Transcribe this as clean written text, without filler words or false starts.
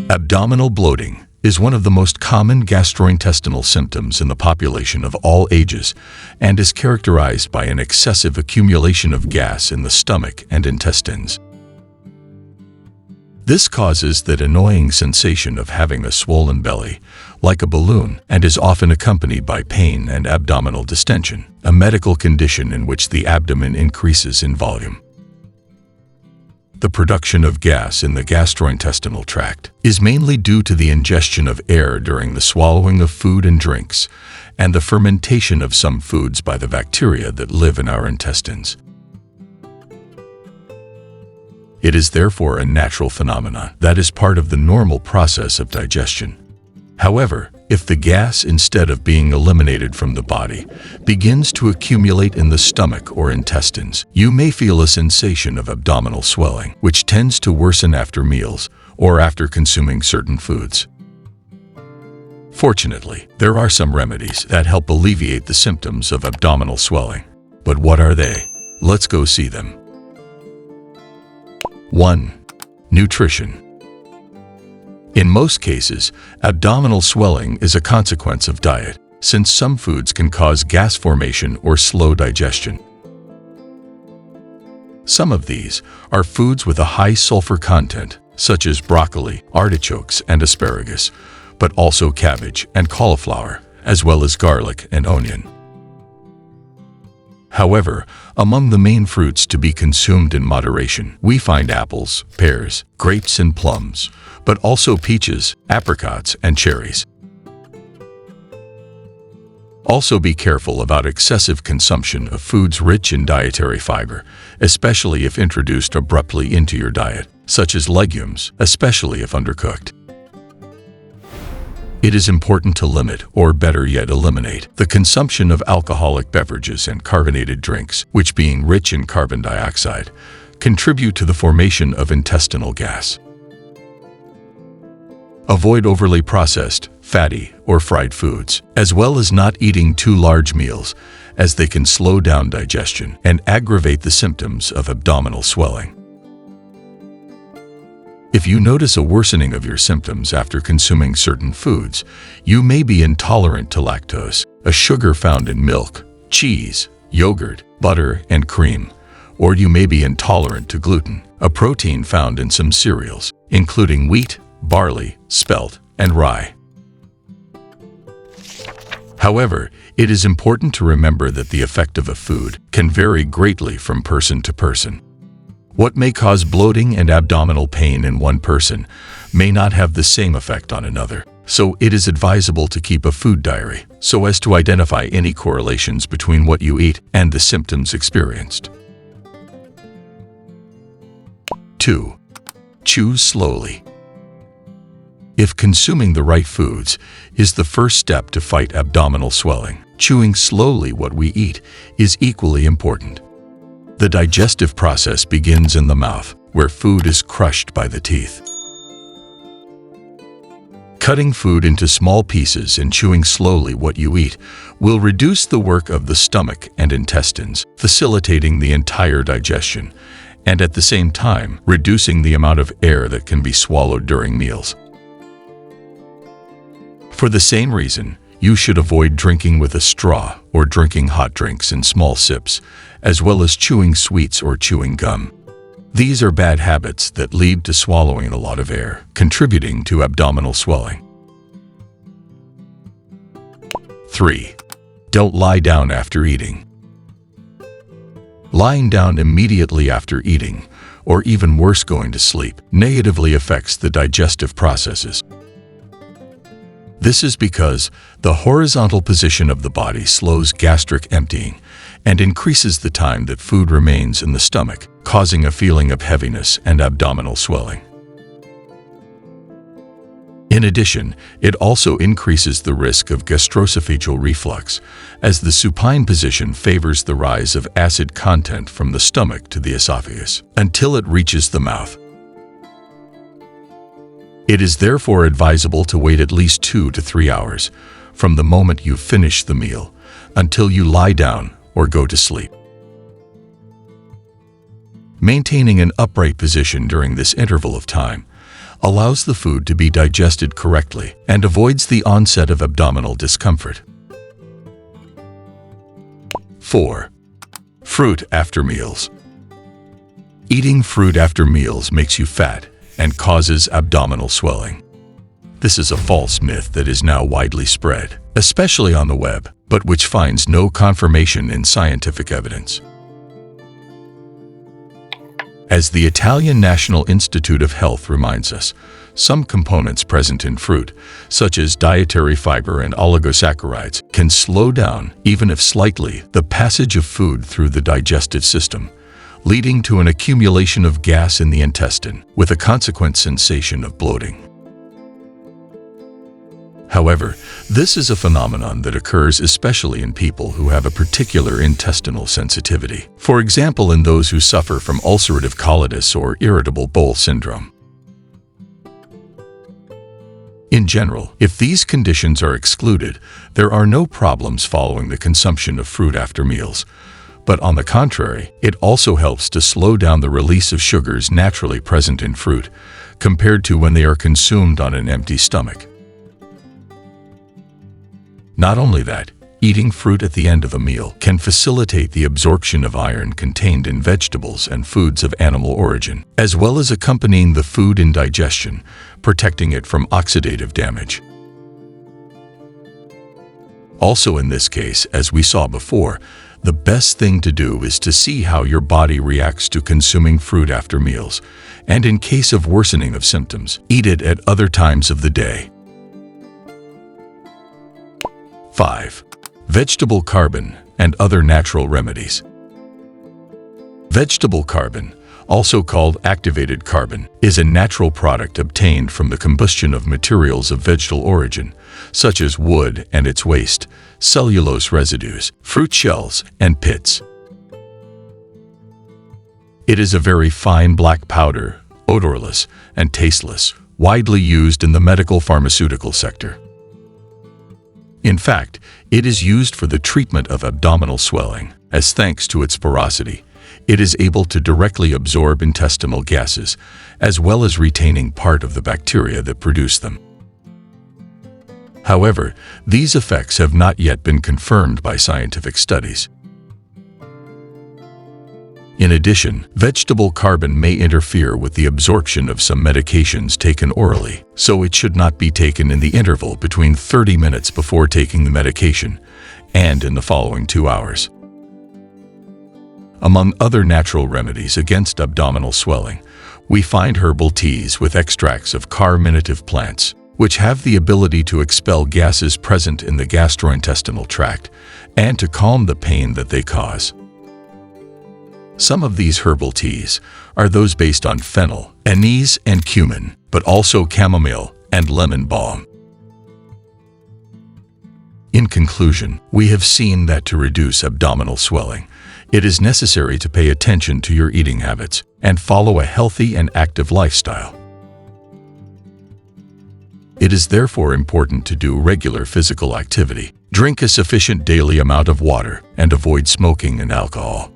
Abdominal bloating is one of the most common gastrointestinal symptoms in the population of all ages and is characterized by an excessive accumulation of gas in the stomach and intestines. This causes that annoying sensation of having a swollen belly, like a balloon, and is often accompanied by pain and abdominal distension, a medical condition in which the abdomen increases in volume. The production of gas in the gastrointestinal tract is mainly due to the ingestion of air during the swallowing of food and drinks, and the fermentation of some foods by the bacteria that live in our intestines. It is therefore a natural phenomenon that is part of the normal process of digestion. However, if the gas, instead of being eliminated from the body, begins to accumulate in the stomach or intestines, you may feel a sensation of abdominal swelling, which tends to worsen after meals or after consuming certain foods. Fortunately, there are some remedies that help alleviate the symptoms of abdominal swelling. But what are they? Let's go see them. 1. Nutrition. In most cases, abdominal swelling is a consequence of diet, since some foods can cause gas formation or slow digestion. Some of these are foods with a high sulfur content, such as broccoli, artichokes, and asparagus, but also cabbage and cauliflower, as well as garlic and onion. However, among the main fruits to be consumed in moderation, we find apples, pears, grapes, and plums, but also peaches, apricots, and cherries. Also be careful about excessive consumption of foods rich in dietary fiber, especially if introduced abruptly into your diet, such as legumes, especially if undercooked. It is important to limit, or better yet eliminate, the consumption of alcoholic beverages and carbonated drinks, which, being rich in carbon dioxide, contribute to the formation of intestinal gas. Avoid overly processed, fatty, or fried foods, as well as not eating too large meals, as they can slow down digestion and aggravate the symptoms of abdominal swelling. If you notice a worsening of your symptoms after consuming certain foods, you may be intolerant to lactose, a sugar found in milk, cheese, yogurt, butter, and cream, or you may be intolerant to gluten, a protein found in some cereals, including wheat, barley, spelt, and rye. However, it is important to remember that the effect of a food can vary greatly from person to person. What may cause bloating and abdominal pain in one person may not have the same effect on another, so it is advisable to keep a food diary so as to identify any correlations between what you eat and the symptoms experienced. 2. Chew slowly. If consuming the right foods is the first step to fight abdominal swelling, chewing slowly what we eat is equally important. The digestive process begins in the mouth, where food is crushed by the teeth. Cutting food into small pieces and chewing slowly what you eat will reduce the work of the stomach and intestines, facilitating the entire digestion, and at the same time reducing the amount of air that can be swallowed during meals. For the same reason, you should avoid drinking with a straw or drinking hot drinks in small sips, as well as chewing sweets or chewing gum. These are bad habits that lead to swallowing a lot of air, contributing to abdominal swelling. 3. Don't lie down after eating. Lying down immediately after eating, or even worse, going to sleep, negatively affects the digestive processes. This is because the horizontal position of the body slows gastric emptying and increases the time that food remains in the stomach, causing a feeling of heaviness and abdominal swelling. In addition, it also increases the risk of gastroesophageal reflux, as the supine position favors the rise of acid content from the stomach to the esophagus until it reaches the mouth. It is therefore advisable to wait at least 2 to 3 hours from the moment you finish the meal until you lie down or go to sleep. Maintaining an upright position during this interval of time allows the food to be digested correctly, and avoids the onset of abdominal discomfort. 4. Fruit after meals. Eating fruit after meals makes you fat and causes abdominal swelling. This is a false myth that is now widely spread, especially on the web, but which finds no confirmation in scientific evidence. As the Italian National Institute of Health reminds us, some components present in fruit, such as dietary fiber and oligosaccharides, can slow down, even if slightly, the passage of food through the digestive system, leading to an accumulation of gas in the intestine, with a consequent sensation of bloating. However, this is a phenomenon that occurs especially in people who have a particular intestinal sensitivity, for example in those who suffer from ulcerative colitis or irritable bowel syndrome. In general, if these conditions are excluded, there are no problems following the consumption of fruit after meals. But on the contrary, it also helps to slow down the release of sugars naturally present in fruit, compared to when they are consumed on an empty stomach. Not only that, eating fruit at the end of a meal can facilitate the absorption of iron contained in vegetables and foods of animal origin, as well as accompanying the food in digestion, protecting it from oxidative damage. Also in this case, as we saw before, the best thing to do is to see how your body reacts to consuming fruit after meals, and in case of worsening of symptoms, eat it at other times of the day. 5. Vegetable carbon and other natural remedies. Vegetable carbon, also called activated carbon, is a natural product obtained from the combustion of materials of vegetal origin, such as wood and its waste, cellulose residues, fruit shells, and pits. It is a very fine black powder, odorless and tasteless, widely used in the medical pharmaceutical sector. In fact, it is used for the treatment of abdominal swelling, as thanks to its porosity, it is able to directly absorb intestinal gases, as well as retaining part of the bacteria that produce them. However, these effects have not yet been confirmed by scientific studies. In addition, vegetable carbon may interfere with the absorption of some medications taken orally, so it should not be taken in the interval between 30 minutes before taking the medication and in the following 2 hours. Among other natural remedies against abdominal swelling, we find herbal teas with extracts of carminative plants, which have the ability to expel gases present in the gastrointestinal tract and to calm the pain that they cause. Some of these herbal teas are those based on fennel, anise, and cumin, but also chamomile and lemon balm. In conclusion, we have seen that to reduce abdominal swelling, it is necessary to pay attention to your eating habits and follow a healthy and active lifestyle. It is therefore important to do regular physical activity, drink a sufficient daily amount of water, and avoid smoking and alcohol.